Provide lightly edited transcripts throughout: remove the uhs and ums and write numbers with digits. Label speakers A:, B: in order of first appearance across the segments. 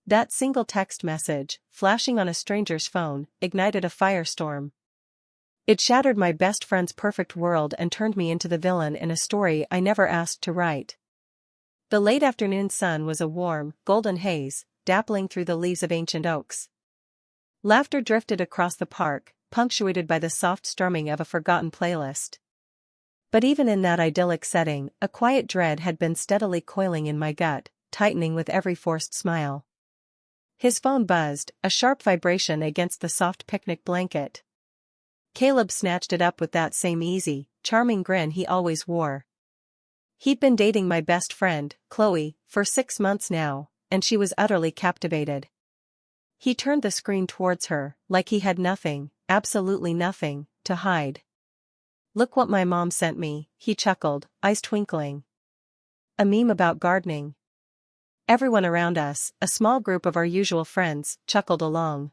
A: That single text message, flashing on a stranger's phone, ignited a firestorm. It shattered my best friend's perfect world and turned me into the villain in a story I never asked to write. The late afternoon sun was a warm, golden haze, dappling through the leaves of ancient oaks. Laughter drifted across the park, punctuated by the soft strumming of a forgotten playlist. But even in that idyllic setting, a quiet dread had been steadily coiling in my gut, tightening with every forced smile. His phone buzzed, a sharp vibration against the soft picnic blanket. Caleb snatched it up with that same easy, charming grin he always wore. He'd been dating my best friend, Chloe, for 6 months now, and she was utterly captivated. He turned the screen towards her, like he had nothing, absolutely nothing, to hide. "Look what my mom sent me," he chuckled, eyes twinkling. "A meme about gardening." Everyone around us, a small group of our usual friends, chuckled along.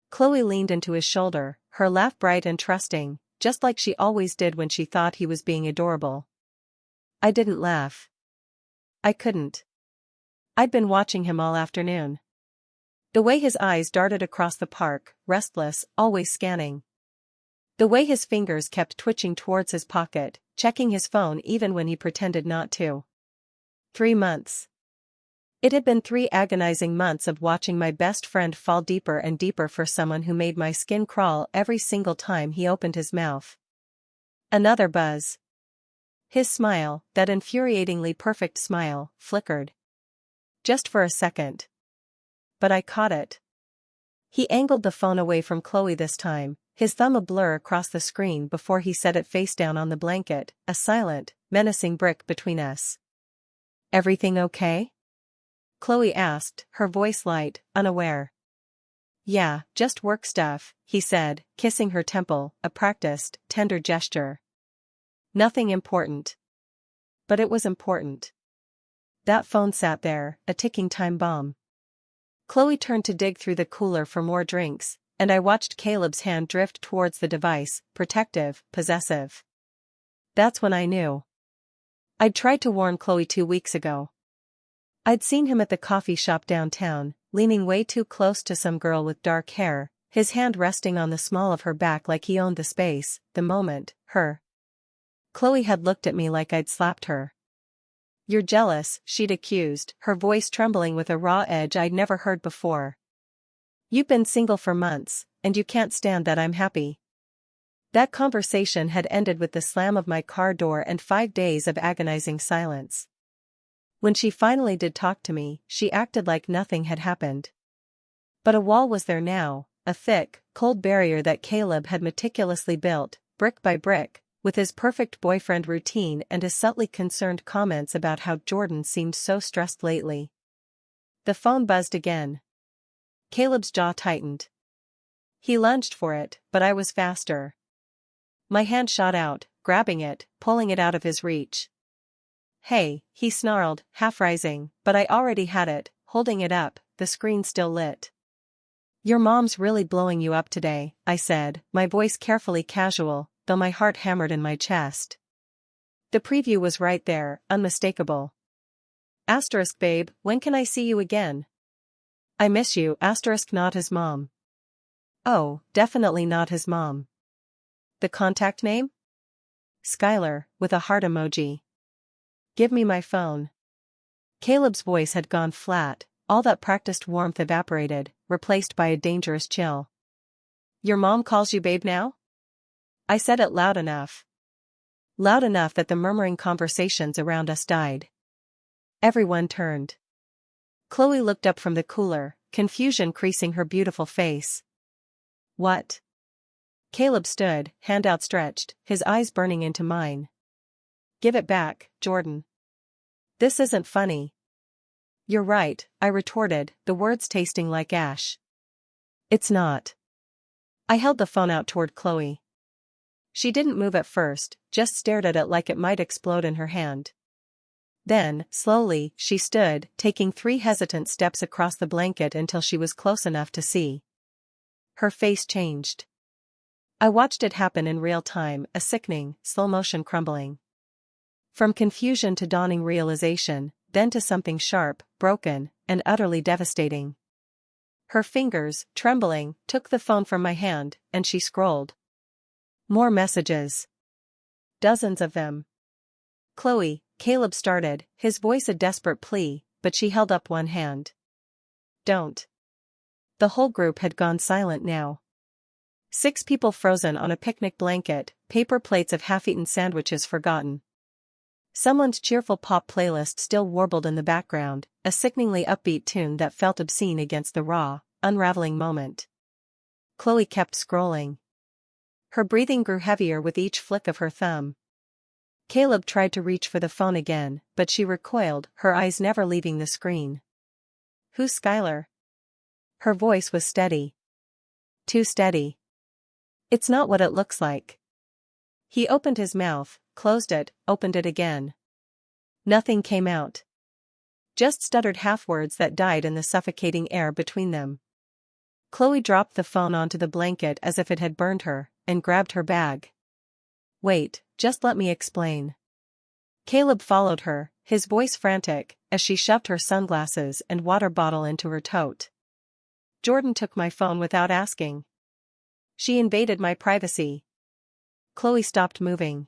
A: Chloe leaned into his shoulder, her laugh bright and trusting, just like she always did when she thought he was being adorable. I didn't laugh. I couldn't. I'd been watching him all afternoon. The way his eyes darted across the park, restless, always scanning. The way his fingers kept twitching towards his pocket, checking his phone even when he pretended not to. 3 months. It had been 3 agonizing months of watching my best friend fall deeper and deeper for someone who made my skin crawl every single time he opened his mouth. Another buzz. His smile, that infuriatingly perfect smile, flickered. Just for a second. But I caught it. He angled the phone away from Chloe this time, his thumb a blur across the screen before he set it face down on the blanket, a silent, menacing brick between us. "Everything okay?" Chloe asked, her voice light, unaware. "Yeah, just work stuff," he said, kissing her temple, a practiced, tender gesture. "Nothing important." But it was important. That phone sat there, a ticking time bomb. Chloe turned to dig through the cooler for more drinks, and I watched Caleb's hand drift towards the device, protective, possessive. That's when I knew. I'd tried to warn Chloe 2 weeks ago. I'd seen him at the coffee shop downtown, leaning way too close to some girl with dark hair, his hand resting on the small of her back like he owned the space, the moment, her. Chloe had looked at me like I'd slapped her. "You're jealous," she'd accused, her voice trembling with a raw edge I'd never heard before. "You've been single for months, and you can't stand that I'm happy." That conversation had ended with the slam of my car door and 5 days of agonizing silence. When she finally did talk to me, she acted like nothing had happened. But a wall was there now, a thick, cold barrier that Caleb had meticulously built, brick by brick, with his perfect boyfriend routine and his subtly concerned comments about how Jordan seemed so stressed lately. The phone buzzed again. Caleb's jaw tightened. He lunged for it, but I was faster. My hand shot out, grabbing it, pulling it out of his reach. "Hey," he snarled, half rising, but I already had it, holding it up, the screen still lit. "Your mom's really blowing you up today," I said, my voice carefully casual, though my heart hammered in my chest. The preview was right there, unmistakable. Asterisk babe, when can I see you again? I miss you, asterisk not his mom. Oh, definitely not his mom. The contact name? Skylar, with a heart emoji. Give me my phone. Caleb's voice had gone flat, all that practiced warmth evaporated, replaced by a dangerous chill. Your mom calls you babe now? I said it loud enough. Loud enough that the murmuring conversations around us died. Everyone turned. Chloe looked up from the cooler, confusion creasing her beautiful face. What? Caleb stood, hand outstretched, his eyes burning into mine. Give it back, Jordan. This isn't funny. You're right, I retorted, the words tasting like ash. It's not. I held the phone out toward Chloe. She didn't move at first, just stared at it like it might explode in her hand. Then, slowly, she stood, taking 3 hesitant steps across the blanket until she was close enough to see. Her face changed. I watched it happen in real time, a sickening, slow-motion crumbling. From confusion to dawning realization, then to something sharp, broken, and utterly devastating. Her fingers, trembling, took the phone from my hand, and she scrolled. More messages. Dozens of them. Chloe, Caleb started, his voice a desperate plea, but she held up one hand. Don't. The whole group had gone silent now. 6 people frozen on a picnic blanket, paper plates of half-eaten sandwiches forgotten. Someone's cheerful pop playlist still warbled in the background, a sickeningly upbeat tune that felt obscene against the raw, unraveling moment. Chloe kept scrolling. Her breathing grew heavier with each flick of her thumb. Caleb tried to reach for the phone again, but she recoiled, her eyes never leaving the screen. Who's Skylar? Her voice was steady. Too steady. It's not what it looks like. He opened his mouth, closed it, opened it again. Nothing came out. Just stuttered half-words that died in the suffocating air between them. Chloe dropped the phone onto the blanket as if it had burned her, and grabbed her bag. Wait, just let me explain. Caleb followed her, his voice frantic, as she shoved her sunglasses and water bottle into her tote. Jordan took my phone without asking. She invaded my privacy. Chloe stopped moving.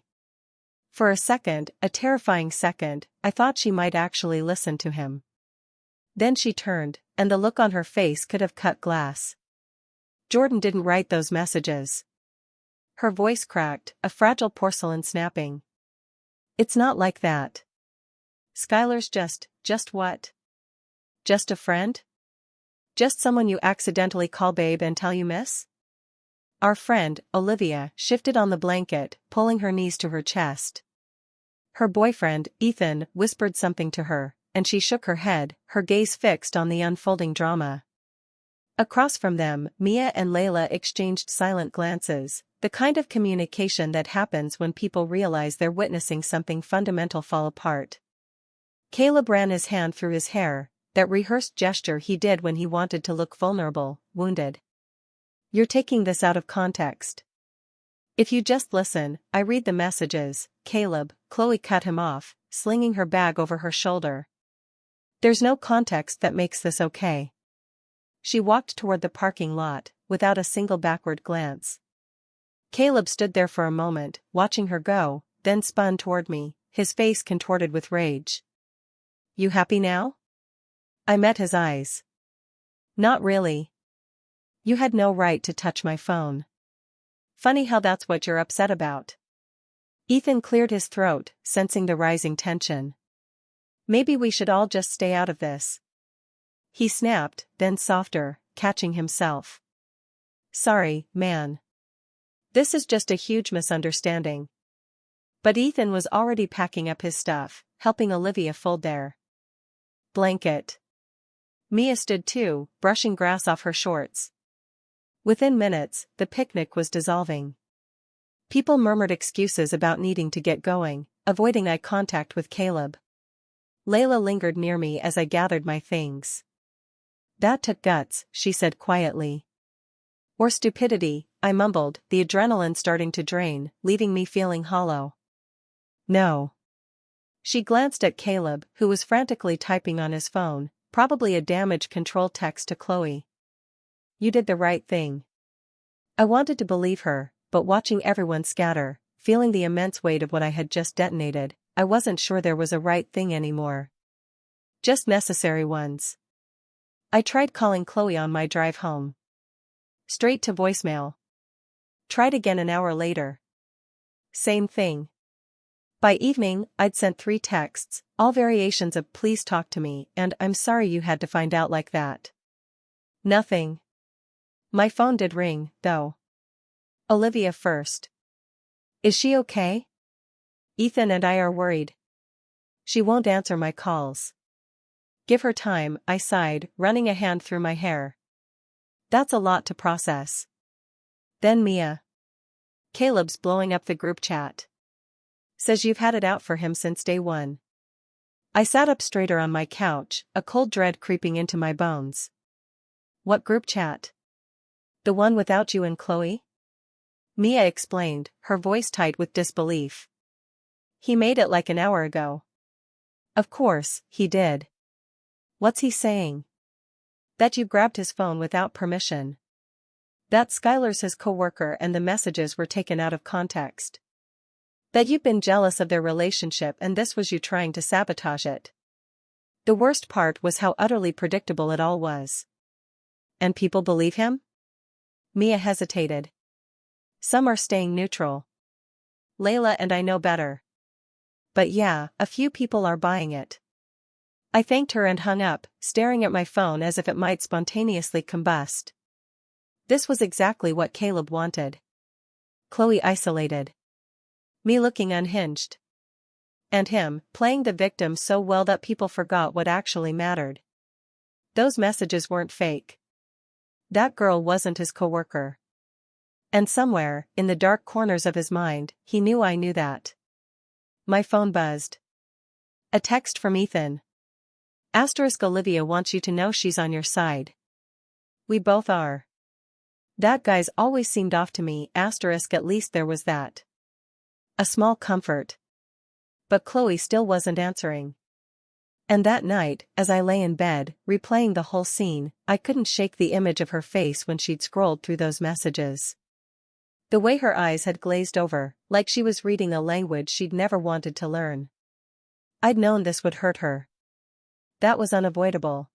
A: For a second, a terrifying second, I thought she might actually listen to him. Then she turned, and the look on her face could have cut glass. Jordan didn't write those messages. Her voice cracked, a fragile porcelain snapping. It's not like that. Skylar's just what? Just a friend? Just someone you accidentally call babe and tell you miss? Our friend, Olivia, shifted on the blanket, pulling her knees to her chest. Her boyfriend, Ethan, whispered something to her, and she shook her head, her gaze fixed on the unfolding drama. Across from them, Mia and Layla exchanged silent glances, the kind of communication that happens when people realize they're witnessing something fundamental fall apart. Caleb ran his hand through his hair, that rehearsed gesture he did when he wanted to look vulnerable, wounded. You're taking this out of context. If you just listen, I read the messages, Caleb, Chloe cut him off, slinging her bag over her shoulder. There's no context that makes this okay. She walked toward the parking lot, without a single backward glance. Caleb stood there for a moment, watching her go, then spun toward me, his face contorted with rage. You happy now? I met his eyes. Not really. You had no right to touch my phone. Funny how that's what you're upset about. Ethan cleared his throat, sensing the rising tension. Maybe we should all just stay out of this. He snapped, then softer, catching himself. Sorry, man. This is just a huge misunderstanding. But Ethan was already packing up his stuff, helping Olivia fold their blanket. Mia stood too, brushing grass off her shorts. Within minutes, the picnic was dissolving. People murmured excuses about needing to get going, avoiding eye contact with Caleb. Layla lingered near me as I gathered my things. That took guts, she said quietly. Or stupidity, I mumbled, the adrenaline starting to drain, leaving me feeling hollow. No. She glanced at Caleb, who was frantically typing on his phone, probably a damage control text to Chloe. You did the right thing. I wanted to believe her, but watching everyone scatter, feeling the immense weight of what I had just detonated, I wasn't sure there was a right thing anymore. Just necessary ones. I tried calling Chloe on my drive home. Straight to voicemail. Tried again an hour later. Same thing. By evening, I'd sent 3 texts, all variations of please talk to me and I'm sorry you had to find out like that. Nothing. My phone did ring, though. Olivia first. Is she okay? Ethan and I are worried. She won't answer my calls. Give her time, I sighed, running a hand through my hair. That's a lot to process. Then Mia. Caleb's blowing up the group chat. Says you've had it out for him since day one. I sat up straighter on my couch, a cold dread creeping into my bones. What group chat? The one without you and Chloe? Mia explained, her voice tight with disbelief. He made it like an hour ago. Of course, he did. What's he saying? That you grabbed his phone without permission. That Skylar's his coworker and the messages were taken out of context. That you've been jealous of their relationship and this was you trying to sabotage it. The worst part was how utterly predictable it all was. And people believe him? Mia hesitated. Some are staying neutral. Layla and I know better. But yeah, a few people are buying it. I thanked her and hung up, staring at my phone as if it might spontaneously combust. This was exactly what Caleb wanted. Chloe isolated. Me looking unhinged. And him, playing the victim so well that people forgot what actually mattered. Those messages weren't fake. That girl wasn't his coworker. And somewhere, in the dark corners of his mind, he knew I knew that. My phone buzzed. A text from Ethan. * Olivia wants you to know she's on your side. We both are. That guy's always seemed off to me. * At least there was that. A small comfort. But Chloe still wasn't answering. And that night, as I lay in bed, replaying the whole scene, I couldn't shake the image of her face when she'd scrolled through those messages. The way her eyes had glazed over, like she was reading a language she'd never wanted to learn. I'd known this would hurt her. That was unavoidable.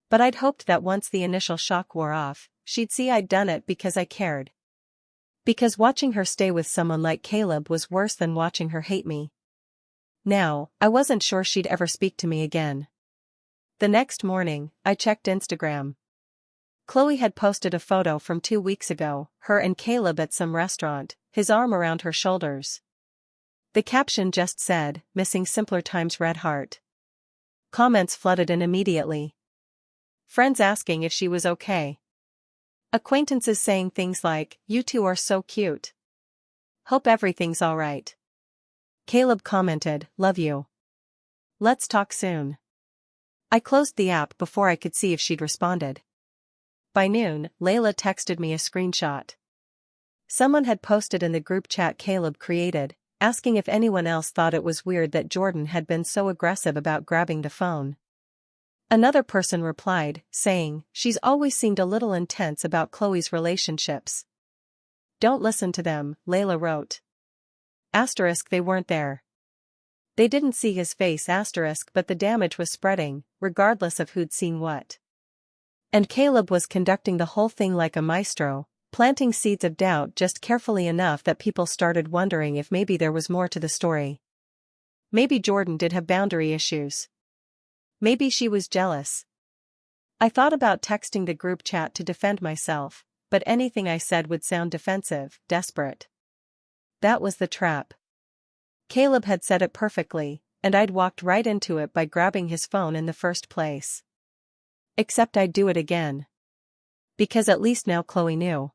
A: But I'd hoped that once the initial shock wore off, she'd see I'd done it because I cared. Because watching her stay with someone like Caleb was worse than watching her hate me. Now, I wasn't sure she'd ever speak to me again. The next morning, I checked Instagram. Chloe had posted a photo from 2 weeks ago, her and Caleb at some restaurant, his arm around her shoulders. The caption just said, "Missing simpler times red heart." Comments flooded in immediately. Friends asking if she was okay. Acquaintances saying things like, "You two are so cute. Hope everything's alright." Caleb commented, "Love you. Let's talk soon." I closed the app before I could see if she'd responded. By noon, Layla texted me a screenshot. Someone had posted in the group chat Caleb created, asking if anyone else thought it was weird that Jordan had been so aggressive about grabbing the phone. Another person replied, saying, "She's always seemed a little intense about Chloe's relationships." "Don't listen to them," Layla wrote. * They weren't there. They didn't see his face *, but the damage was spreading, regardless of who'd seen what. And Caleb was conducting the whole thing like a maestro, planting seeds of doubt just carefully enough that people started wondering if maybe there was more to the story. Maybe Jordan did have boundary issues. Maybe she was jealous. I thought about texting the group chat to defend myself, but anything I said would sound defensive, desperate. That was the trap. Caleb had said it perfectly, and I'd walked right into it by grabbing his phone in the first place. Except I'd do it again. Because at least now Chloe knew.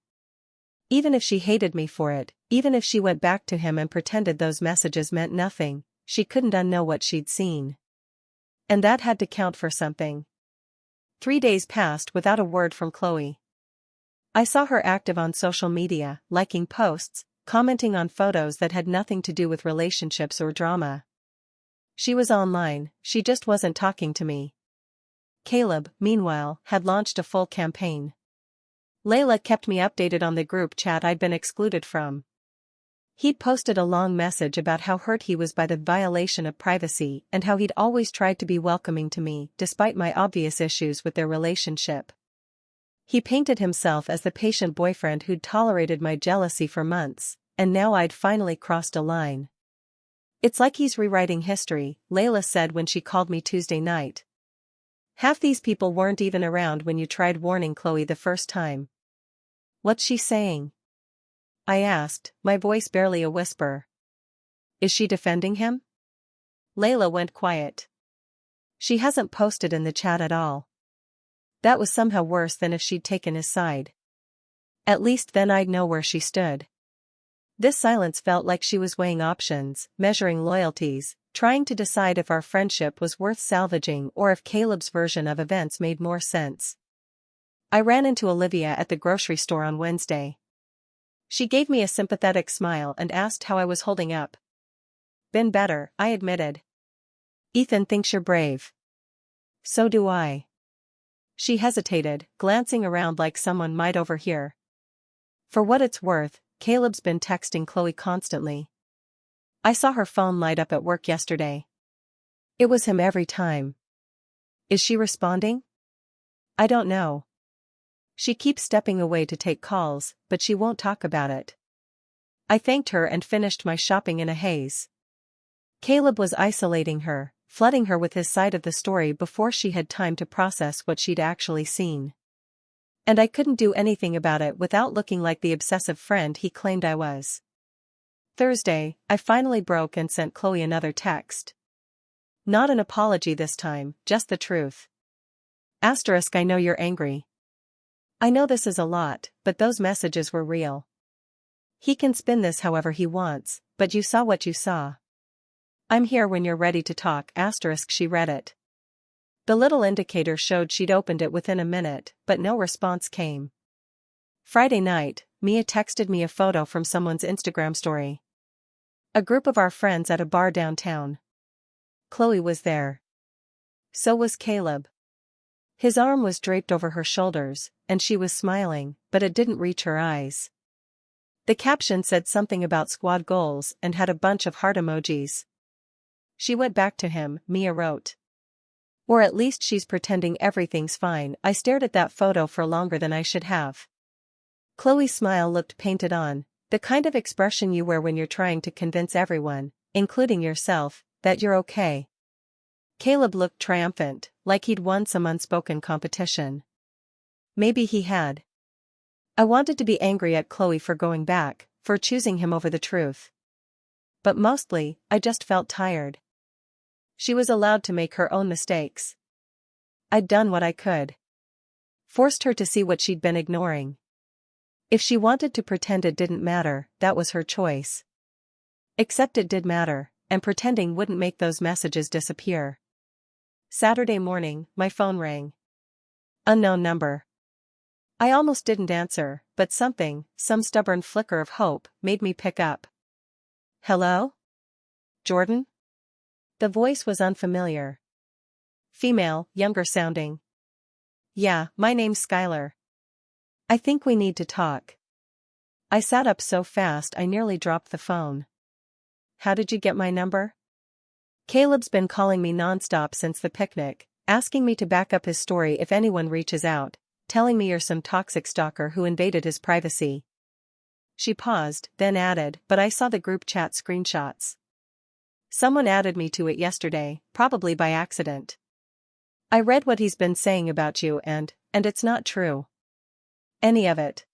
A: Even if she hated me for it, even if she went back to him and pretended those messages meant nothing, she couldn't unknow what she'd seen. And that had to count for something. 3 days passed without a word from Chloe. I saw her active on social media, liking posts, commenting on photos that had nothing to do with relationships or drama. She was online, she just wasn't talking to me. Caleb, meanwhile, had launched a full campaign. Layla kept me updated on the group chat I'd been excluded from. He'd posted a long message about how hurt he was by the violation of privacy and how he'd always tried to be welcoming to me despite my obvious issues with their relationship. He painted himself as the patient boyfriend who'd tolerated my jealousy for months, and now I'd finally crossed a line. "It's like he's rewriting history," Layla said when she called me Tuesday night. "Half these people weren't even around when you tried warning Chloe the first time." "What's she saying?" I asked, my voice barely a whisper. "Is she defending him?" Layla went quiet. "She hasn't posted in the chat at all." That was somehow worse than if she'd taken his side. At least then I'd know where she stood. This silence felt like she was weighing options, measuring loyalties, trying to decide if our friendship was worth salvaging or if Caleb's version of events made more sense. I ran into Olivia at the grocery store on Wednesday. She gave me a sympathetic smile and asked how I was holding up. "Been better," I admitted. Ethan thinks you're brave. So do I. She hesitated, glancing around like someone might overhear. For what it's worth, Caleb's been texting Chloe constantly. I saw her phone light up at work yesterday. It was him every time. Is she responding? I don't know. She keeps stepping away to take calls, but she won't talk about it. I thanked her and finished my shopping in a haze. Caleb was isolating her, flooding her with his side of the story before she had time to process what she'd actually seen. And I couldn't do anything about it without looking like the obsessive friend he claimed I was. Thursday, I finally broke and sent Chloe another text. Not an apology this time, just the truth. Asterisk, I know you're angry. I know this is a lot, but those messages were real. He can spin this however he wants, but you saw what you saw. I'm here when you're ready to talk. Asterisk, she read it. The little indicator showed she'd opened it within a minute, but no response came. Friday night, Mia texted me a photo from someone's Instagram story. A group of our friends at a bar downtown. Chloe was there. So was Caleb. His arm was draped over her shoulders, and she was smiling, but it didn't reach her eyes. The caption said something about squad goals and had a bunch of heart emojis. She went back to him, Mia wrote. Or at least she's pretending everything's fine. I stared at that photo for longer than I should have. Chloe's smile looked painted on, the kind of expression you wear when you're trying to convince everyone, including yourself, that you're okay. Caleb looked triumphant, like he'd won some unspoken competition. Maybe he had. I wanted to be angry at Chloe for going back, for choosing him over the truth. But mostly, I just felt tired. She was allowed to make her own mistakes. I'd done what I could. Forced her to see what she'd been ignoring. If she wanted to pretend it didn't matter, that was her choice. Except it did matter, and pretending wouldn't make those messages disappear. Saturday morning, my phone rang. Unknown number. I almost didn't answer, but some stubborn flicker of hope, made me pick up. Hello? Jordan? The voice was unfamiliar. Female, younger sounding. Yeah, my name's Skylar. I think we need to talk. I sat up so fast I nearly dropped the phone. How did you get my number? Caleb's been calling me nonstop since the picnic, asking me to back up his story if anyone reaches out, telling me you're some toxic stalker who invaded his privacy. She paused, then added, but I saw the group chat screenshots. Someone added me to it yesterday, probably by accident. I read what he's been saying about you and it's not true. Any of it.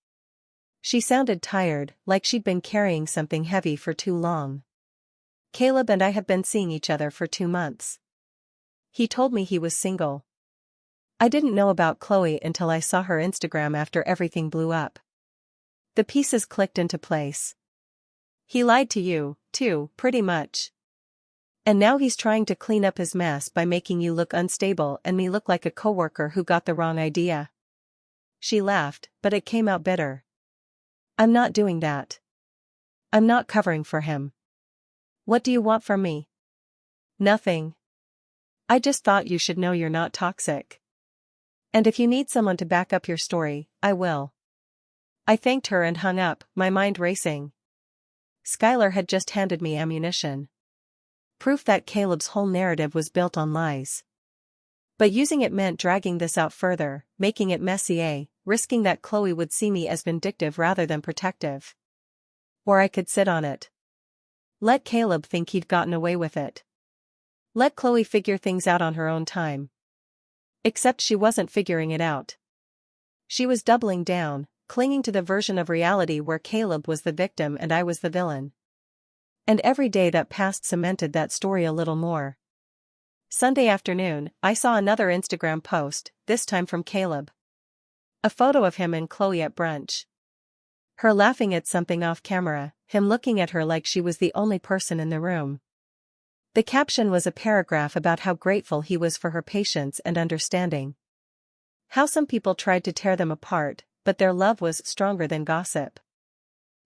A: She sounded tired, like she'd been carrying something heavy for too long. Caleb and I have been seeing each other for 2 months. He told me he was single. I didn't know about Chloe until I saw her Instagram after everything blew up. The pieces clicked into place. He lied to you, too, pretty much. And now he's trying to clean up his mess by making you look unstable and me look like a coworker who got the wrong idea. She laughed, but it came out bitter. I'm not doing that. I'm not covering for him. What do you want from me? Nothing. I just thought you should know you're not toxic. And if you need someone to back up your story, I will. I thanked her and hung up, my mind racing. Skylar had just handed me ammunition. Proof that Caleb's whole narrative was built on lies. But using it meant dragging this out further, making it messy, risking that Chloe would see me as vindictive rather than protective. Or I could sit on it. Let Caleb think he'd gotten away with it. Let Chloe figure things out on her own time. Except she wasn't figuring it out. She was doubling down, clinging to the version of reality where Caleb was the victim and I was the villain. And every day that passed cemented that story a little more. Sunday afternoon, I saw another Instagram post, this time from Caleb. A photo of him and Chloe at brunch. Her laughing at something off camera, him looking at her like she was the only person in the room. The caption was a paragraph about how grateful he was for her patience and understanding. How some people tried to tear them apart, but their love was stronger than gossip.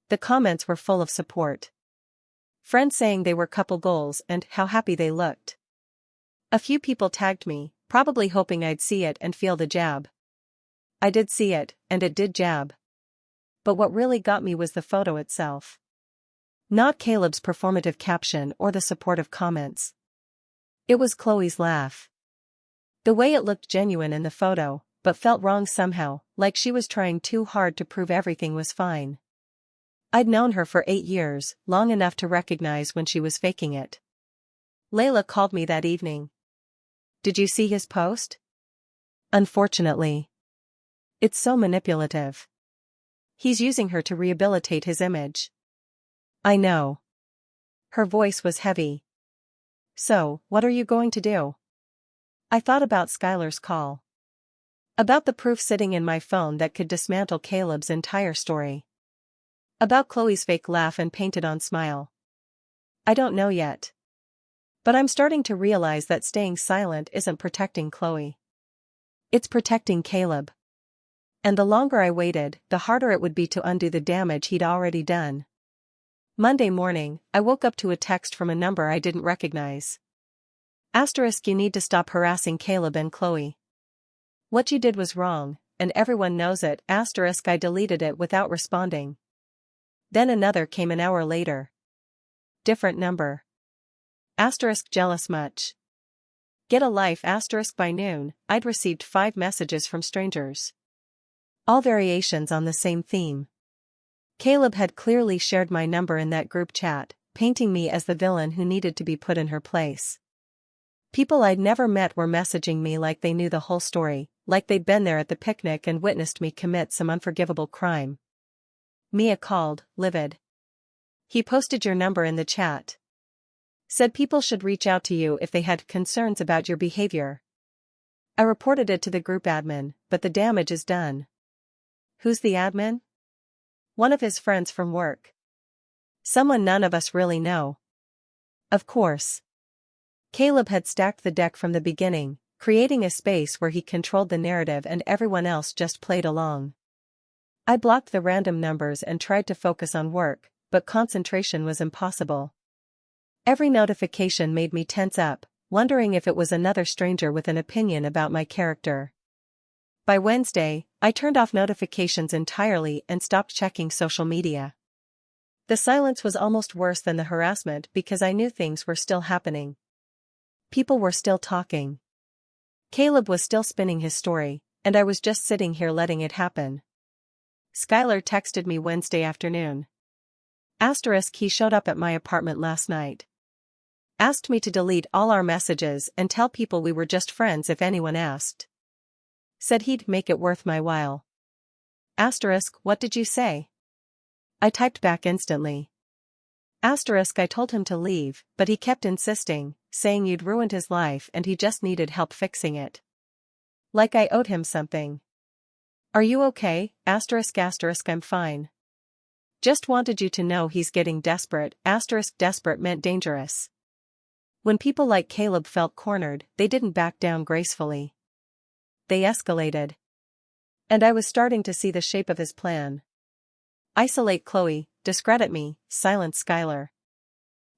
A: The comments were full of support. Friends saying they were couple goals and how happy they looked. A few people tagged me, probably hoping I'd see it and feel the jab. I did see it, and it did jab. But what really got me was the photo itself. Not Caleb's performative caption or the supportive comments. It was Chloe's laugh. The way it looked genuine in the photo, but felt wrong somehow, like she was trying too hard to prove everything was fine. I'd known her for 8 years, long enough to recognize when she was faking it. Layla called me that evening. Did you see his post? Unfortunately. It's so manipulative. He's using her to rehabilitate his image. I know. Her voice was heavy. So, what are you going to do? I thought about Skylar's call. About the proof sitting in my phone that could dismantle Caleb's entire story. About Chloe's fake laugh and painted-on smile. I don't know yet. But I'm starting to realize that staying silent isn't protecting Chloe. It's protecting Caleb. And the longer I waited, the harder it would be to undo the damage he'd already done. Monday morning, I woke up to a text from a number I didn't recognize. Asterisk, you need to stop harassing Caleb and Chloe. What you did was wrong, and everyone knows it. Asterisk, I deleted it without responding. Then another came an hour later. Different number. Asterisk, jealous much. Get a life. Asterisk, by noon, I'd received 5 messages from strangers. All variations on the same theme. Caleb had clearly shared my number in that group chat, painting me as the villain who needed to be put in her place. People I'd never met were messaging me like they knew the whole story, like they'd been there at the picnic and witnessed me commit some unforgivable crime. Mia called, livid. He posted your number in the chat. Said people should reach out to you if they had concerns about your behavior. I reported it to the group admin, but the damage is done. Who's the admin? One of his friends from work. Someone none of us really know. Of course. Caleb had stacked the deck from the beginning, creating a space where he controlled the narrative and everyone else just played along. I blocked the random numbers and tried to focus on work, but concentration was impossible. Every notification made me tense up, wondering if it was another stranger with an opinion about my character. By Wednesday, I turned off notifications entirely and stopped checking social media. The silence was almost worse than the harassment because I knew things were still happening. People were still talking. Caleb was still spinning his story, and I was just sitting here letting it happen. Skylar texted me Wednesday afternoon. Asterisk, he showed up at my apartment last night. Asked me to delete all our messages and tell people we were just friends if anyone asked. Said he'd make it worth my while. Asterisk, what did you say? I typed back instantly. Asterisk, I told him to leave, but he kept insisting, saying you'd ruined his life and he just needed help fixing it. Like I owed him something. Are you okay? Asterisk, I'm fine. Just wanted you to know he's getting desperate. Asterisk, desperate meant dangerous. When people like Caleb felt cornered, they didn't back down gracefully. They escalated. And I was starting to see the shape of his plan. Isolate Chloe, discredit me, silence Skylar.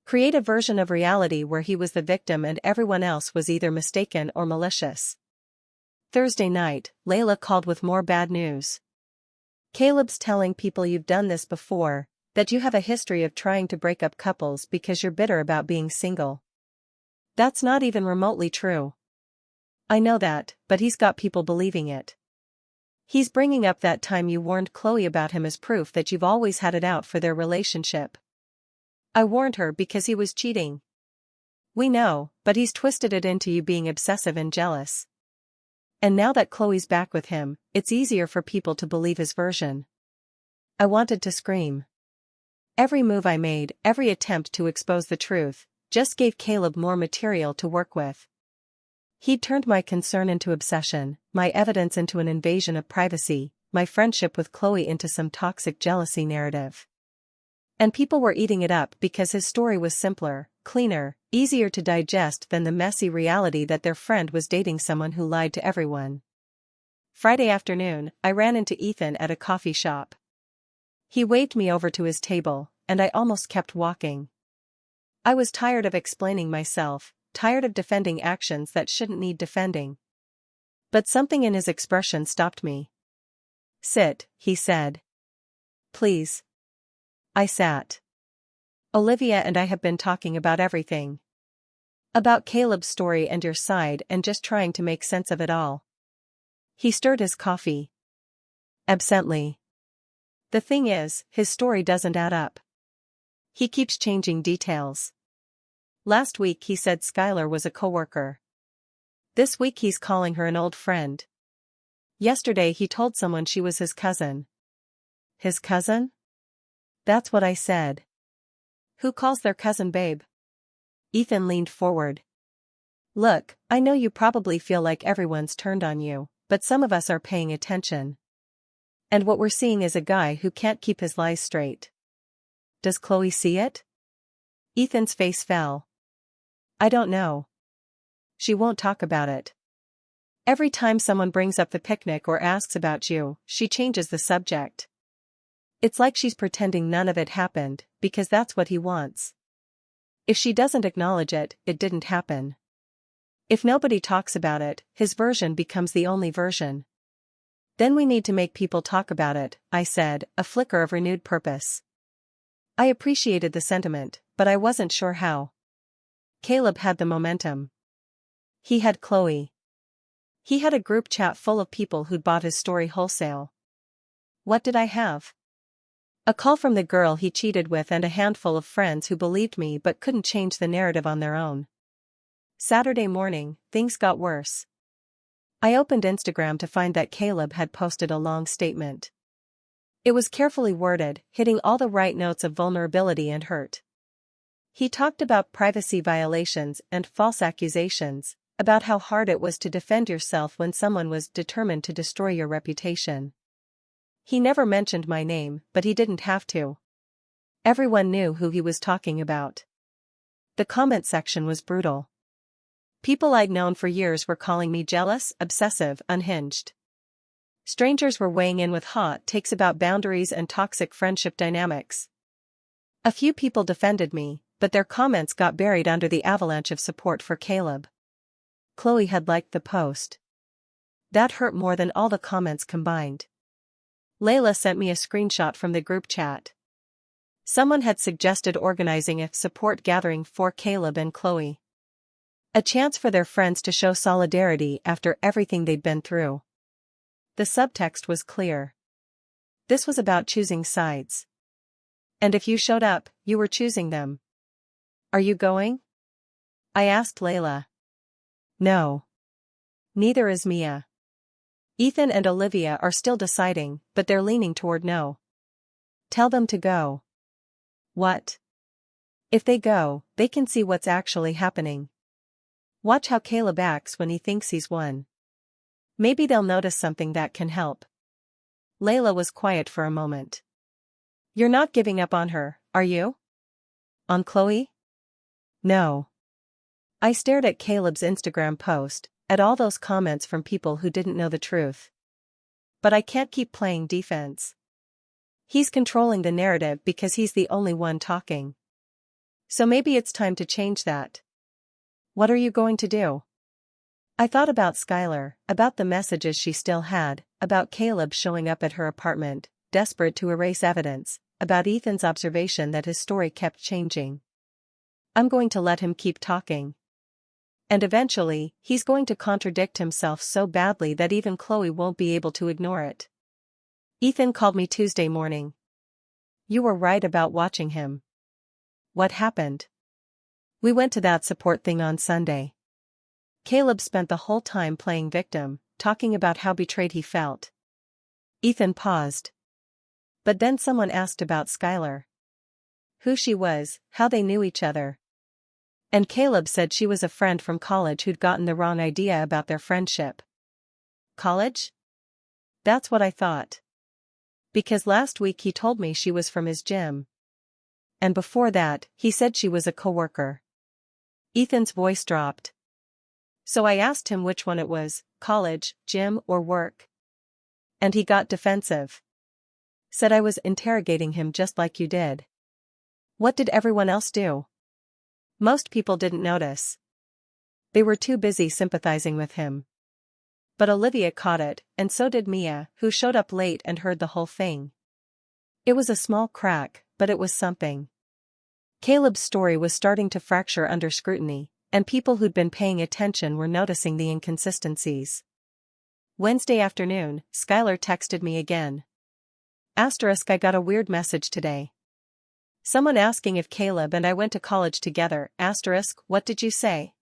A: Create a version of reality where he was the victim and everyone else was either mistaken or malicious. Thursday night, Layla called with more bad news. Caleb's telling people you've done this before, that you have a history of trying to break up couples because you're bitter about being single. That's not even remotely true. I know that, but he's got people believing it. He's bringing up that time you warned Chloe about him as proof that you've always had it out for their relationship. I warned her because he was cheating. We know, but he's twisted it into you being obsessive and jealous. And now that Chloe's back with him, it's easier for people to believe his version. I wanted to scream. Every move I made, every attempt to expose the truth, just gave Caleb more material to work with. He'd turned my concern into obsession, my evidence into an invasion of privacy, my friendship with Chloe into some toxic jealousy narrative. And people were eating it up because his story was simpler, cleaner, easier to digest than the messy reality that their friend was dating someone who lied to everyone. Friday afternoon, I ran into Ethan at a coffee shop. He waved me over to his table, and I almost kept walking. I was tired of explaining myself, tired of defending actions that shouldn't need defending. But something in his expression stopped me. "Sit," he said. "Please." I sat. "Olivia and I have been talking about everything. About Caleb's story and your side and just trying to make sense of it all." He stirred his coffee. Absently. "The thing is, his story doesn't add up. He keeps changing details. Last week he said Skylar was a coworker. This week he's calling her an old friend. Yesterday he told someone she was his cousin." "His cousin?" "That's what I said." "Who calls their cousin babe?" Ethan leaned forward. "Look, I know you probably feel like everyone's turned on you, but some of us are paying attention. And what we're seeing is a guy who can't keep his lies straight." "Does Chloe see it?" Ethan's face fell. "I don't know. She won't talk about it. Every time someone brings up the picnic or asks about you, she changes the subject. It's like she's pretending none of it happened, because that's what he wants. If she doesn't acknowledge it, it didn't happen. If nobody talks about it, his version becomes the only version." "Then we need to make people talk about it," I said, a flicker of renewed purpose. I appreciated the sentiment, but I wasn't sure how. Caleb had the momentum. He had Chloe. He had a group chat full of people who'd bought his story wholesale. What did I have? A call from the girl he cheated with and a handful of friends who believed me but couldn't change the narrative on their own. Saturday morning, things got worse. I opened Instagram to find that Caleb had posted a long statement. It was carefully worded, hitting all the right notes of vulnerability and hurt. He talked about privacy violations and false accusations, about how hard it was to defend yourself when someone was determined to destroy your reputation. He never mentioned my name, but he didn't have to. Everyone knew who he was talking about. The comment section was brutal. People I'd known for years were calling me jealous, obsessive, unhinged. Strangers were weighing in with hot takes about boundaries and toxic friendship dynamics. A few people defended me, but their comments got buried under the avalanche of support for Caleb. Chloe had liked the post. That hurt more than all the comments combined. Layla sent me a screenshot from the group chat. Someone had suggested organizing a support gathering for Caleb and Chloe. A chance for their friends to show solidarity after everything they'd been through. The subtext was clear. This was about choosing sides. And if you showed up, you were choosing them. "Are you going?" I asked Layla. "No. Neither is Mia. Ethan and Olivia are still deciding, but they're leaning toward no." "Tell them to go." "What?" "If they go, they can see what's actually happening. Watch how Caleb acts when he thinks he's won. Maybe they'll notice something that can help." Layla was quiet for a moment. "You're not giving up on her, are you?" "On Chloe? No." I stared at Caleb's Instagram post, at all those comments from people who didn't know the truth. But I can't keep playing defense. He's controlling the narrative because he's the only one talking. So maybe it's time to change that. What are you going to do? I thought about Skylar, about the messages she still had, about Caleb showing up at her apartment, desperate to erase evidence, about Ethan's observation that his story kept changing. I'm going to let him keep talking. And eventually, he's going to contradict himself so badly that even Chloe won't be able to ignore it. Ethan called me Tuesday morning. "You were right about watching him." "What happened?" "We went to that support thing on Sunday. Caleb spent the whole time playing victim, talking about how betrayed he felt." Ethan paused. But then someone asked about Skylar. Who she was, how they knew each other. And Caleb said she was a friend from college who'd gotten the wrong idea about their friendship. College? That's what I thought. Because last week he told me she was from his gym. And before that, he said she was a coworker. Ethan's voice dropped. So I asked him which one it was, college, gym, or work. And he got defensive. Said I was interrogating him just like you did. What did everyone else do? Most people didn't notice. They were too busy sympathizing with him. But Olivia caught it, and so did Mia, who showed up late and heard the whole thing. It was a small crack, but it was something. Caleb's story was starting to fracture under scrutiny, and people who'd been paying attention were noticing the inconsistencies. Wednesday afternoon, Skylar texted me again. *I got a weird message today. Someone asking if Caleb and I went to college together. What did you say?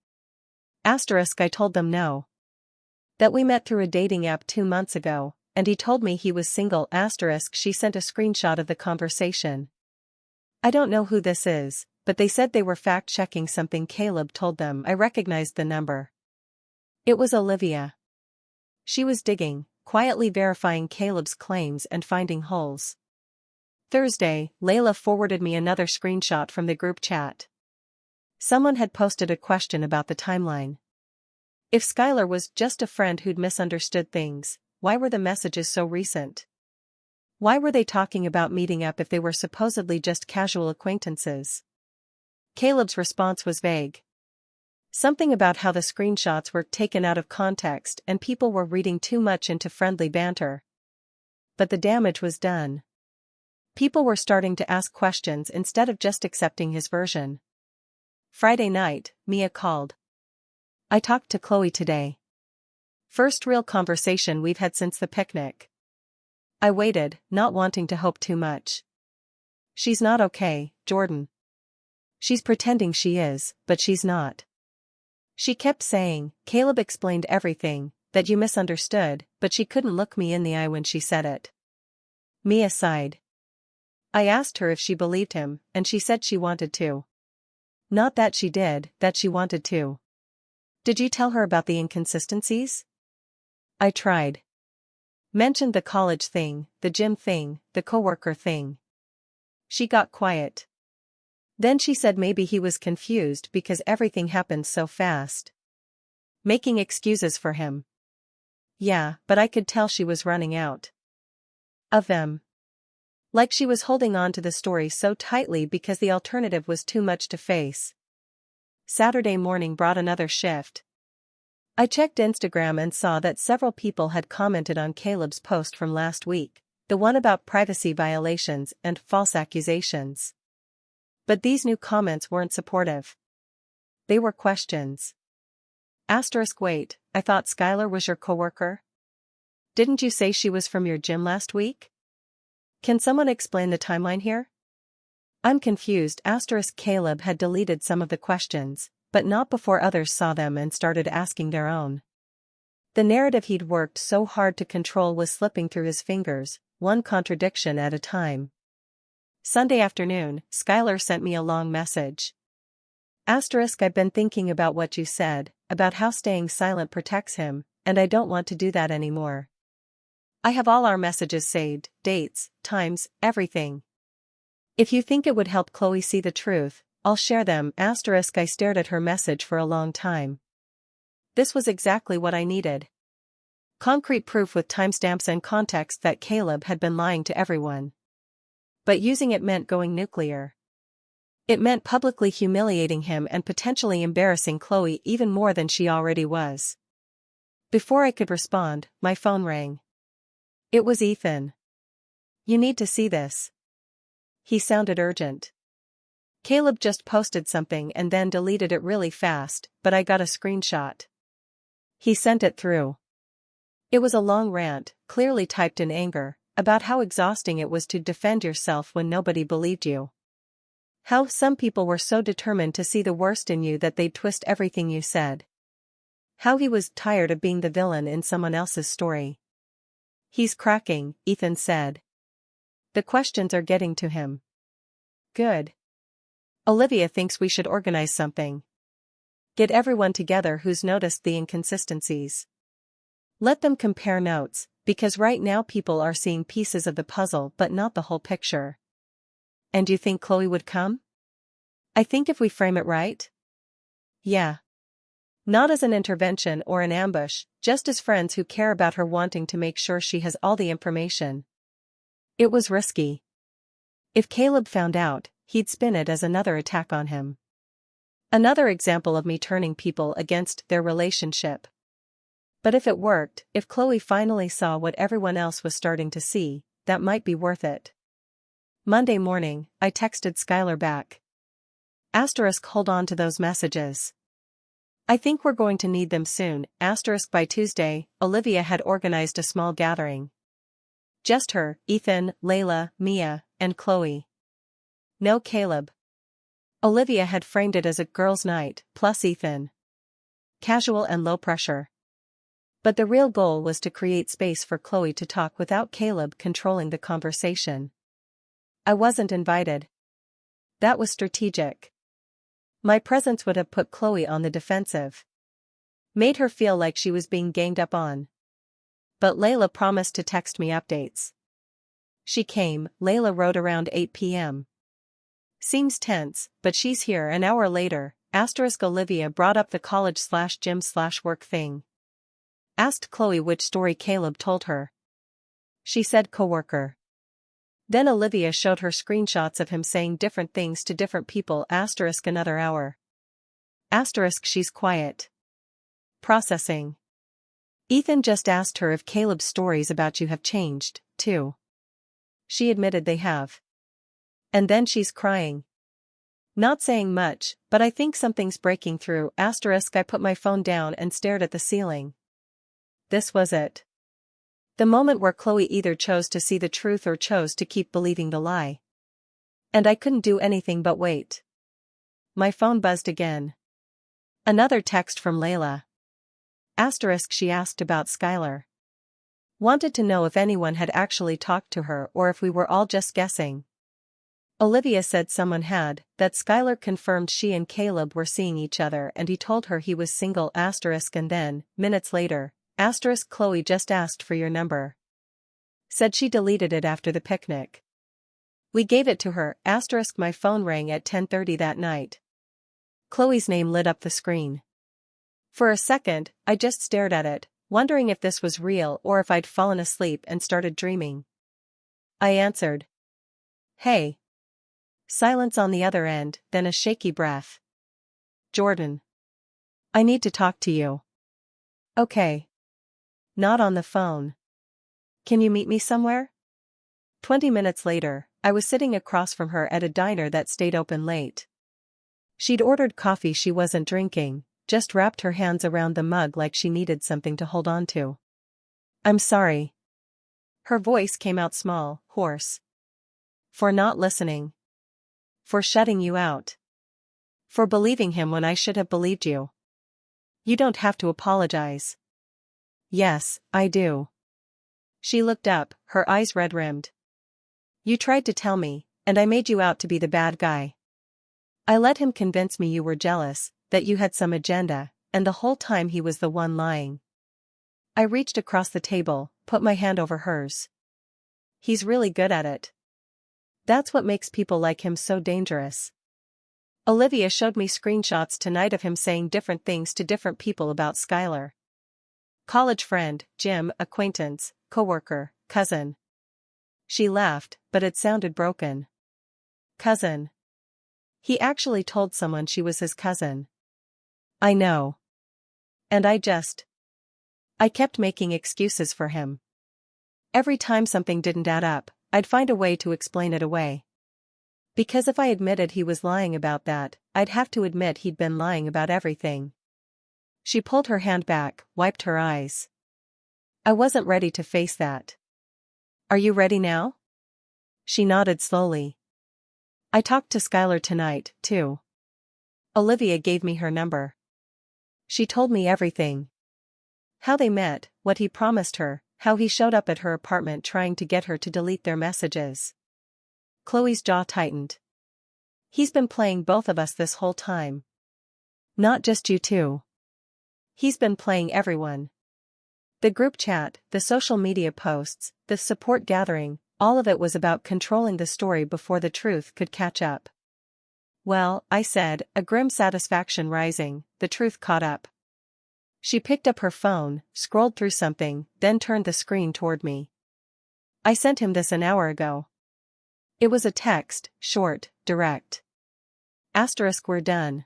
A: I told them no. That we met through a dating app 2 months ago, and he told me he was single. She sent a screenshot of the conversation. I don't know who this is, but they said they were fact-checking something Caleb told them. I recognized the number. It was Olivia. She was digging, quietly verifying Caleb's claims and finding holes. Thursday, Layla forwarded me another screenshot from the group chat. Someone had posted a question about the timeline. If Skylar was just a friend who'd misunderstood things, why were the messages so recent? Why were they talking about meeting up if they were supposedly just casual acquaintances? Caleb's response was vague. Something about how the screenshots were taken out of context and people were reading too much into friendly banter. But the damage was done. People were starting to ask questions instead of just accepting his version. Friday night, Mia called. I talked to Chloe today. First real conversation we've had since the picnic. I waited, not wanting to hope too much. She's not okay, Jordan. She's pretending she is, but she's not. She kept saying, Caleb explained everything, that you misunderstood, but she couldn't look me in the eye when she said it. Mia sighed. I asked her if she believed him, and she said she wanted to. Not that she did, that she wanted to. Did you tell her about the inconsistencies? I tried. Mentioned the college thing, the gym thing, the coworker thing. She got quiet. Then she said maybe he was confused because everything happened so fast. Making excuses for him. Yeah, but I could tell she was running out of them. Like she was holding on to the story so tightly because the alternative was too much to face. Saturday morning brought another shift. I checked Instagram and saw that several people had commented on Caleb's post from last week, the one about privacy violations and false accusations. But these new comments weren't supportive. They were questions. Wait, I thought Skylar was your coworker? Didn't you say she was from your gym last week? Can someone explain the timeline here? I'm confused. Caleb had deleted some of the questions, but not before others saw them and started asking their own. The narrative he'd worked so hard to control was slipping through his fingers, one contradiction at a time. Sunday afternoon, Skylar sent me a long message. I've been thinking about what you said, about how staying silent protects him, and I don't want to do that anymore. I have all our messages saved, dates, times, everything. If you think it would help Chloe see the truth, I'll share them. I stared at her message for a long time. This was exactly what I needed. Concrete proof with timestamps and context that Caleb had been lying to everyone. But using it meant going nuclear. It meant publicly humiliating him and potentially embarrassing Chloe even more than she already was. Before I could respond, my phone rang. It was Ethan. You need to see this. He sounded urgent. Caleb just posted something and then deleted it really fast, but I got a screenshot. He sent it through. It was a long rant, clearly typed in anger, about how exhausting it was to defend yourself when nobody believed you. How some people were so determined to see the worst in you that they'd twist everything you said. How he was tired of being the villain in someone else's story. He's cracking, Ethan said. The questions are getting to him. Good. Olivia thinks we should organize something. Get everyone together who's noticed the inconsistencies. Let them compare notes, because right now people are seeing pieces of the puzzle but not the whole picture. And you think Chloe would come? I think if we frame it right? Yeah. Not as an intervention or an ambush, just as friends who care about her wanting to make sure she has all the information. It was risky. If Caleb found out, he'd spin it as another attack on him. Another example of me turning people against their relationship. But if it worked, if Chloe finally saw what everyone else was starting to see, that might be worth it. Monday morning, I texted Skylar back. Hold on to those messages. I think we're going to need them soon. By Tuesday, Olivia had organized a small gathering. Just her, Ethan, Layla, Mia, and Chloe. No Caleb. Olivia had framed it as a girls' night, plus Ethan. Casual and low pressure. But the real goal was to create space for Chloe to talk without Caleb controlling the conversation. I wasn't invited. That was strategic. My presence would have put Chloe on the defensive. Made her feel like she was being ganged up on. But Layla promised to text me updates. She came. Layla wrote around 8 p.m. Seems tense, but she's here. An hour later, Olivia brought up the college/gym/work thing. Asked Chloe which story Caleb told her. She said coworker. Then Olivia showed her screenshots of him saying different things to different people. Another hour. She's quiet. Processing. Ethan just asked her if Caleb's stories about you have changed, too. She admitted they have. And then she's crying. Not saying much, but I think something's breaking through. I put my phone down and stared at the ceiling. This was it. The moment where Chloe either chose to see the truth or chose to keep believing the lie. And I couldn't do anything but wait. My phone buzzed again. Another text from Layla. She asked about Skylar. Wanted to know if anyone had actually talked to her or if we were all just guessing. Olivia said someone had, that Skylar confirmed she and Caleb were seeing each other and he told her he was single. And then, minutes later, Chloe just asked for your number. Said she deleted it after the picnic. We gave it to her. My phone rang at 10:30 that night. Chloe's name lit up the screen. For a second, I just stared at it, wondering if this was real or if I'd fallen asleep and started dreaming. I answered. Hey. Silence on the other end, then a shaky breath. Jordan. I need to talk to you. Okay. Not on the phone. Can you meet me somewhere? 20 minutes later, I was sitting across from her at a diner that stayed open late. She'd ordered coffee she wasn't drinking, just wrapped her hands around the mug like she needed something to hold on to. I'm sorry. Her voice came out small, hoarse. For not listening. For shutting you out. For believing him when I should have believed you. You don't have to apologize. Yes, I do. She looked up, her eyes red-rimmed. You tried to tell me, and I made you out to be the bad guy. I let him convince me you were jealous, that you had some agenda, and the whole time he was the one lying. I reached across the table, put my hand over hers. He's really good at it. That's what makes people like him so dangerous. Olivia showed me screenshots tonight of him saying different things to different people about Skylar. College friend, gym acquaintance, coworker, cousin. She laughed, but it sounded broken. Cousin. He actually told someone she was his cousin. I know. And I kept making excuses for him. Every time something didn't add up, I'd find a way to explain it away. Because if I admitted he was lying about that, I'd have to admit he'd been lying about everything. She pulled her hand back, wiped her eyes. I wasn't ready to face that. Are you ready now? She nodded slowly. I talked to Skylar tonight, too. Olivia gave me her number. She told me everything. How they met, what he promised her, how he showed up at her apartment trying to get her to delete their messages. Chloe's jaw tightened. He's been playing both of us this whole time. Not just you two. He's been playing everyone. The group chat, the social media posts, the support gathering, all of it was about controlling the story before the truth could catch up. Well, I said, a grim satisfaction rising, the truth caught up. She picked up her phone, scrolled through something, then turned the screen toward me. I sent him this an hour ago. It was a text, short, direct. We're done.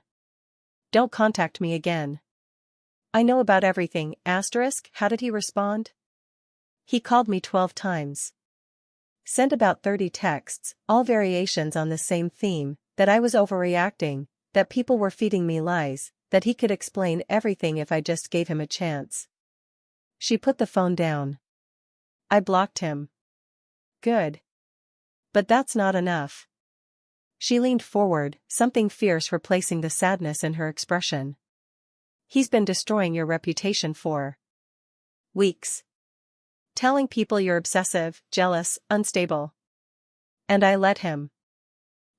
A: Don't contact me again. I know about everything. How did he respond? He called me 12 times. Sent about 30 texts, all variations on the same theme, that I was overreacting, that people were feeding me lies, that he could explain everything if I just gave him a chance. She put the phone down. I blocked him. Good. But that's not enough. She leaned forward, something fierce replacing the sadness in her expression. He's been destroying your reputation for weeks. Telling people you're obsessive, jealous, unstable. And I let him.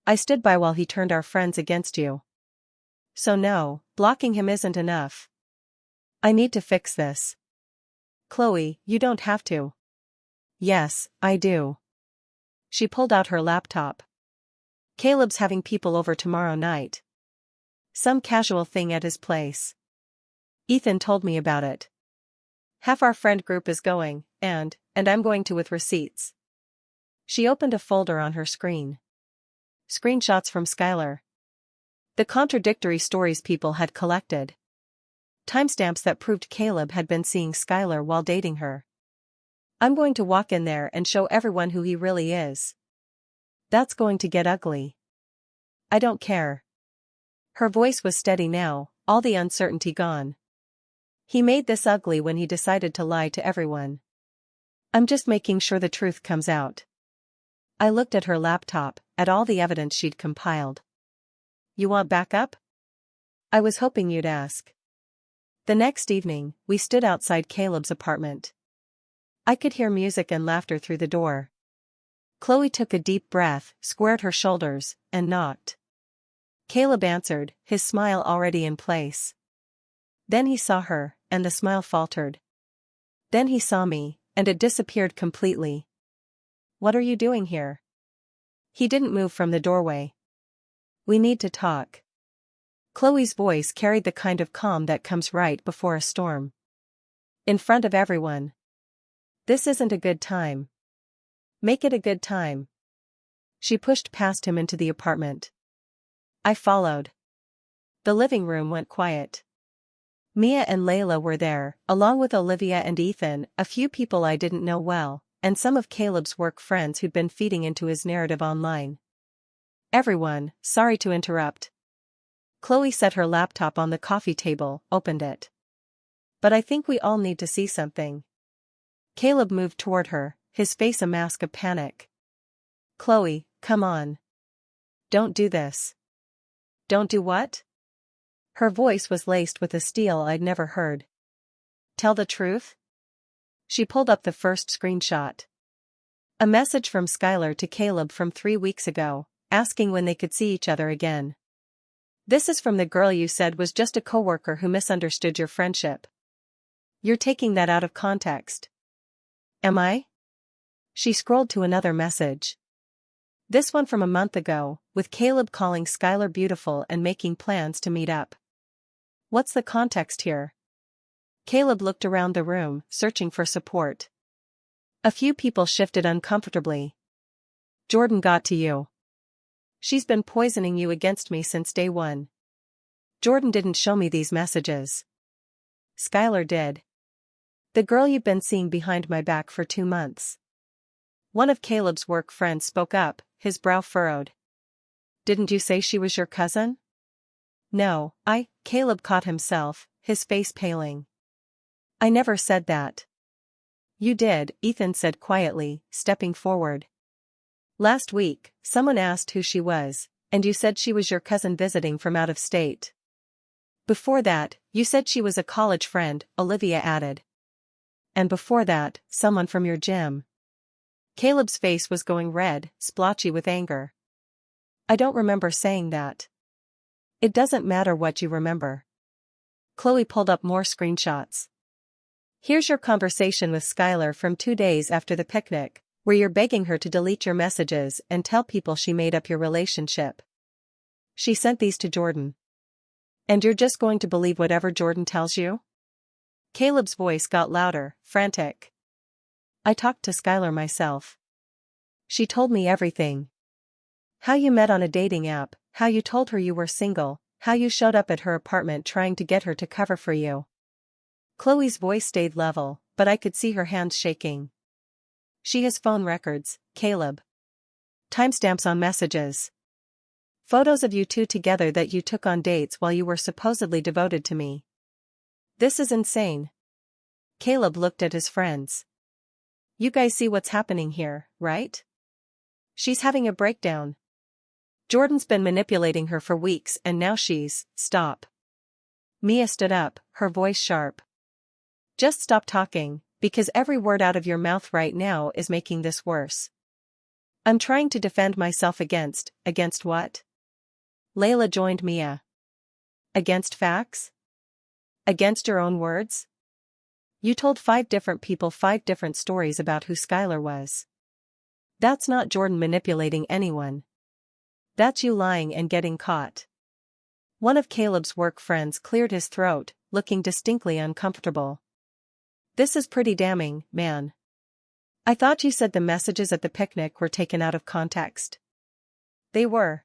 A: I stood by while he turned our friends against you. So no, blocking him isn't enough. I need to fix this. Chloe, you don't have to. Yes, I do. She pulled out her laptop. Caleb's having people over tomorrow night. Some casual thing at his place. Ethan told me about it. Half our friend group is going, and I'm going to with receipts. She opened a folder on her screen. Screenshots from Skylar. The contradictory stories people had collected. Timestamps that proved Caleb had been seeing Skylar while dating her. I'm going to walk in there and show everyone who he really is. That's going to get ugly. I don't care. Her voice was steady now, all the uncertainty gone. He made this ugly when he decided to lie to everyone. I'm just making sure the truth comes out. I looked at her laptop, at all the evidence she'd compiled. You want backup? I was hoping you'd ask. The next evening, we stood outside Caleb's apartment. I could hear music and laughter through the door. Chloe took a deep breath, squared her shoulders, and knocked. Caleb answered, his smile already in place. Then he saw her, and the smile faltered. Then he saw me, and it disappeared completely. What are you doing here? He didn't move from the doorway. We need to talk. Chloe's voice carried the kind of calm that comes right before a storm. In front of everyone. This isn't a good time. Make it a good time. She pushed past him into the apartment. I followed. The living room went quiet. Mia and Layla were there, along with Olivia and Ethan, a few people I didn't know well, and some of Caleb's work friends who'd been feeding into his narrative online. Everyone, sorry to interrupt. Chloe set her laptop on the coffee table, opened it. But I think we all need to see something. Caleb moved toward her, his face a mask of panic. Chloe, come on. Don't do this. Don't do what? Her voice was laced with a steel I'd never heard. Tell the truth? She pulled up the first screenshot. A message from Skylar to Caleb from 3 weeks ago, asking when they could see each other again. This is from the girl you said was just a coworker who misunderstood your friendship. You're taking that out of context. Am I? She scrolled to another message. This one from a month ago, with Caleb calling Skylar beautiful and making plans to meet up. What's the context here? Caleb looked around the room, searching for support. A few people shifted uncomfortably. Jordan got to you. She's been poisoning you against me since day one. Jordan didn't show me these messages. Skylar did. The girl you've been seeing behind my back for 2 months. One of Caleb's work friends spoke up, his brow furrowed. Didn't you say she was your cousin? No, Caleb caught himself, his face paling. I never said that. You did, Ethan said quietly, stepping forward. Last week, someone asked who she was, and you said she was your cousin visiting from out of state. Before that, you said she was a college friend, Olivia added. And before that, someone from your gym. Caleb's face was going red, splotchy with anger. I don't remember saying that. It doesn't matter what you remember. Chloe pulled up more screenshots. Here's your conversation with Skylar from 2 days after the picnic, where you're begging her to delete your messages and tell people she made up your relationship. She sent these to Jordan. And you're just going to believe whatever Jordan tells you? Caleb's voice got louder, frantic. I talked to Skylar myself. She told me everything. How you met on a dating app, how you told her you were single, How you showed up at her apartment trying to get her to cover for you. Chloe's voice stayed level, but I could see her hands shaking. She has phone records, Caleb. Timestamps on messages. Photos of you two together that you took on dates while you were supposedly devoted to me. This is insane. Caleb looked at his friends. You guys see what's happening here, right? She's having a breakdown. Jordan's been manipulating her for weeks and now stop. Mia stood up, her voice sharp. Just stop talking, because every word out of your mouth right now is making this worse. I'm trying to defend myself against what? Layla joined Mia. Against facts? Against your own words? You told 5 different people 5 different stories about who Skylar was. That's not Jordan manipulating anyone. That's you lying and getting caught. One of Caleb's work friends cleared his throat, looking distinctly uncomfortable. This is pretty damning, man. I thought you said the messages at the picnic were taken out of context. They were.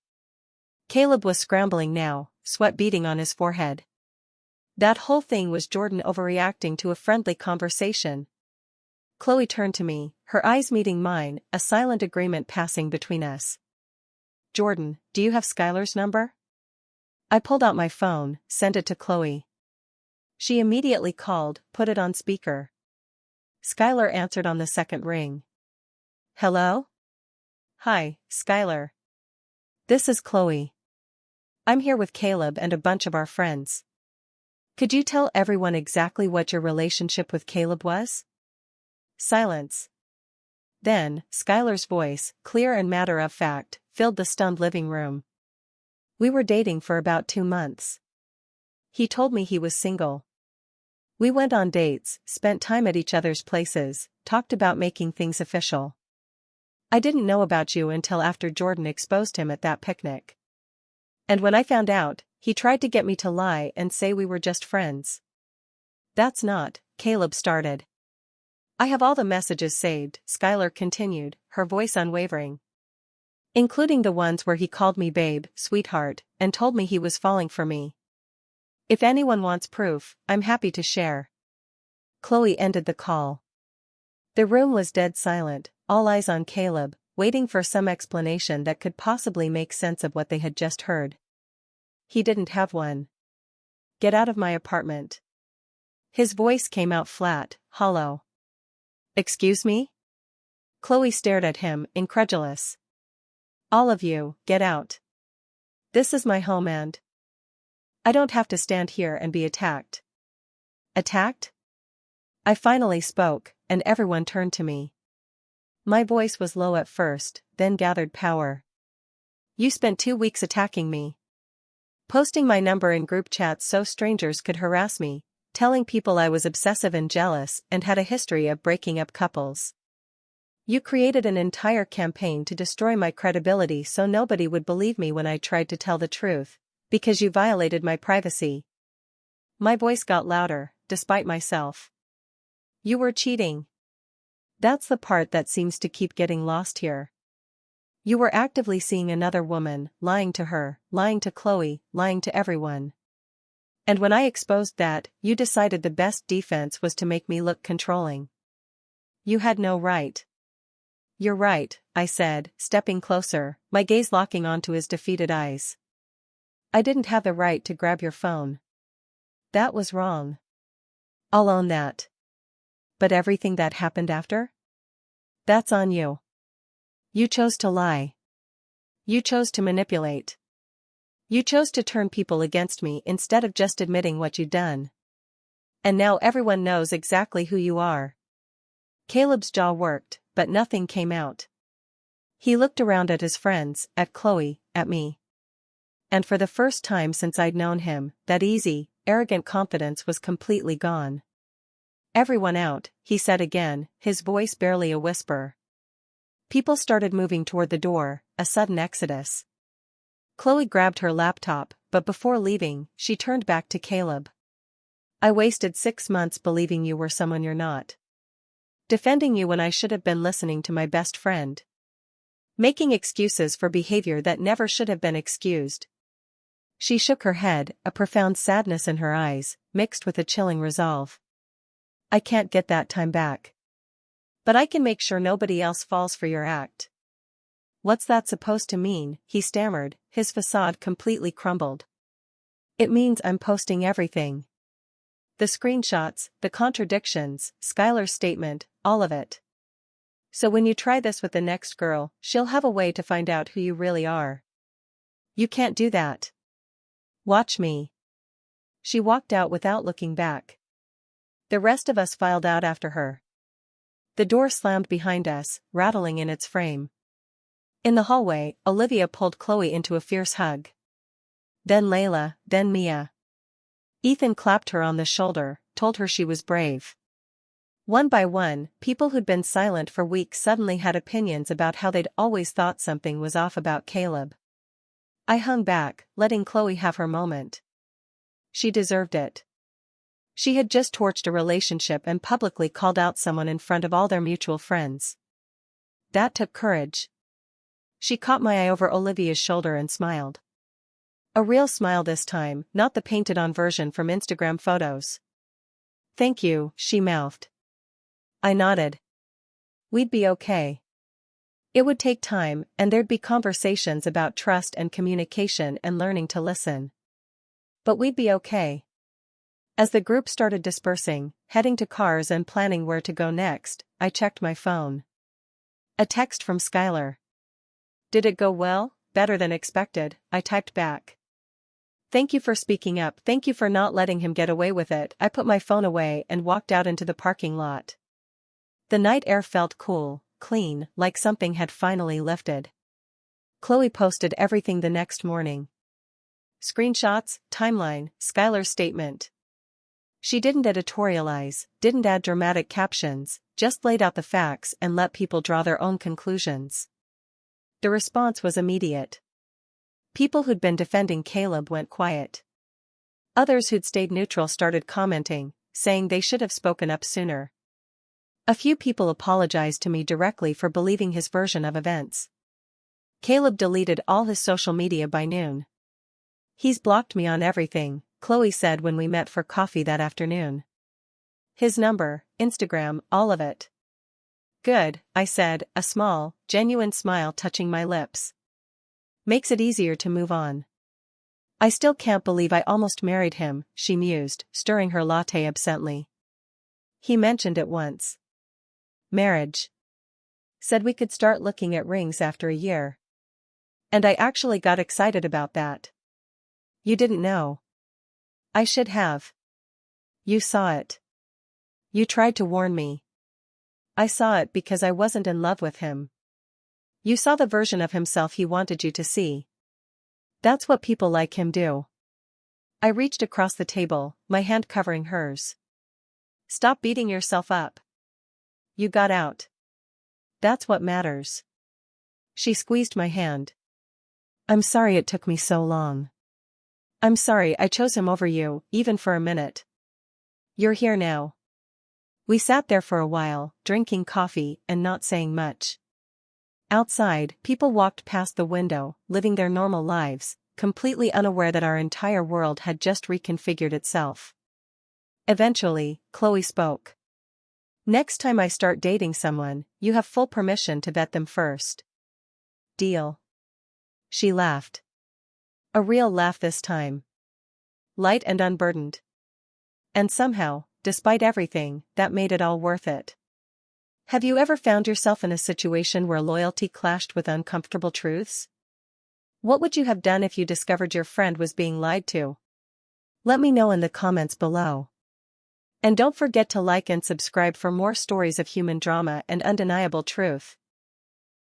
A: Caleb was scrambling now, sweat beading on his forehead. That whole thing was Jordan overreacting to a friendly conversation. Chloe turned to me, her eyes meeting mine, a silent agreement passing between us. Jordan, do you have Skylar's number? I pulled out my phone, sent it to Chloe. She immediately called, put it on speaker. Skylar answered on the second ring. Hello? Hi, Skylar. This is Chloe. I'm here with Caleb and a bunch of our friends. Could you tell everyone exactly what your relationship with Caleb was? Silence. Then, Skylar's voice, clear and matter-of-fact, filled the stunned living room. We were dating for about 2 months. He told me he was single. We went on dates, spent time at each other's places, talked about making things official. I didn't know about you until after Jordan exposed him at that picnic. And when I found out, he tried to get me to lie and say we were just friends. That's not, Caleb started. I have all the messages saved, Skylar continued, her voice unwavering. Including the ones where he called me babe, sweetheart, and told me he was falling for me. If anyone wants proof, I'm happy to share. Chloe ended the call. The room was dead silent, all eyes on Caleb, waiting for some explanation that could possibly make sense of what they had just heard. He didn't have one. Get out of my apartment. His voice came out flat, hollow. Excuse me? Chloe stared at him, incredulous. All of you, get out. This is my home and I don't have to stand here and be attacked. Attacked? I finally spoke, and everyone turned to me. My voice was low at first, then gathered power. You spent 2 weeks attacking me. Posting my number in group chats so strangers could harass me, telling people I was obsessive and jealous and had a history of breaking up couples. You created an entire campaign to destroy my credibility so nobody would believe me when I tried to tell the truth, because you violated my privacy. My voice got louder, despite myself. You were cheating. That's the part that seems to keep getting lost here. You were actively seeing another woman, lying to her, lying to Chloe, lying to everyone. And when I exposed that, you decided the best defense was to make me look controlling. You had no right. You're right, I said, stepping closer, my gaze locking onto his defeated eyes. I didn't have the right to grab your phone. That was wrong. I'll own that. But everything that happened after? That's on you. You chose to lie. You chose to manipulate. You chose to turn people against me instead of just admitting what you'd done. And now everyone knows exactly who you are. Caleb's jaw worked, but nothing came out. He looked around at his friends, at Chloe, at me. And for the first time since I'd known him, that easy, arrogant confidence was completely gone. Everyone out, he said again, his voice barely a whisper. People started moving toward the door, a sudden exodus. Chloe grabbed her laptop, but before leaving, she turned back to Caleb. I wasted 6 months believing you were someone you're not. Defending you when I should have been listening to my best friend. Making excuses for behavior that never should have been excused. She shook her head, a profound sadness in her eyes, mixed with a chilling resolve. I can't get that time back. But I can make sure nobody else falls for your act. What's that supposed to mean? He stammered, his facade completely crumbled. It means I'm posting everything. The screenshots, the contradictions, Skylar's statement, all of it. So when you try this with the next girl, she'll have a way to find out who you really are. You can't do that. Watch me. She walked out without looking back. The rest of us filed out after her. The door slammed behind us, rattling in its frame. In the hallway, Olivia pulled Chloe into a fierce hug. Then Layla, then Mia. Ethan clapped her on the shoulder, told her she was brave. One by one, people who'd been silent for weeks suddenly had opinions about how they'd always thought something was off about Caleb. I hung back, letting Chloe have her moment. She deserved it. She had just torched a relationship and publicly called out someone in front of all their mutual friends. That took courage. She caught my eye over Olivia's shoulder and smiled. A real smile this time, not the painted-on version from Instagram photos. Thank you, she mouthed. I nodded. We'd be okay. It would take time, and there'd be conversations about trust and communication and learning to listen. But we'd be okay. As the group started dispersing, heading to cars and planning where to go next, I checked my phone. A text from Skylar. Did it go well? Better than expected, I typed back. Thank you for speaking up, thank you for not letting him get away with it. I put my phone away and walked out into the parking lot. The night air felt cool, clean, like something had finally lifted. Chloe posted everything the next morning. Screenshots, timeline, Skylar's statement. She didn't editorialize, didn't add dramatic captions, just laid out the facts and let people draw their own conclusions. The response was immediate. People who'd been defending Caleb went quiet. Others who'd stayed neutral started commenting, saying they should have spoken up sooner. A few people apologized to me directly for believing his version of events. Caleb deleted all his social media by noon. He's blocked me on everything, Chloe said when we met for coffee that afternoon. His number, Instagram, all of it. Good, I said, a small, genuine smile touching my lips. Makes it easier to move on. I still can't believe I almost married him, she mused, stirring her latte absently. He mentioned it once. Marriage. Said we could start looking at rings after a year. And I actually got excited about that. You didn't know. I should have. You saw it. You tried to warn me. I saw it because I wasn't in love with him. You saw the version of himself he wanted you to see. That's what people like him do. I reached across the table, my hand covering hers. Stop beating yourself up. You got out. That's what matters. She squeezed my hand. I'm sorry it took me so long. I'm sorry I chose him over you, even for a minute. You're here now. We sat there for a while, drinking coffee and not saying much. Outside, people walked past the window, living their normal lives, completely unaware that our entire world had just reconfigured itself. Eventually, Chloe spoke. Next time I start dating someone, you have full permission to vet them first. Deal? She laughed. A real laugh this time. Light and unburdened. And somehow, despite everything, that made it all worth it. Have you ever found yourself in a situation where loyalty clashed with uncomfortable truths? What would you have done if you discovered your friend was being lied to? Let me know in the comments below. And don't forget to like and subscribe for more stories of human drama and undeniable truth.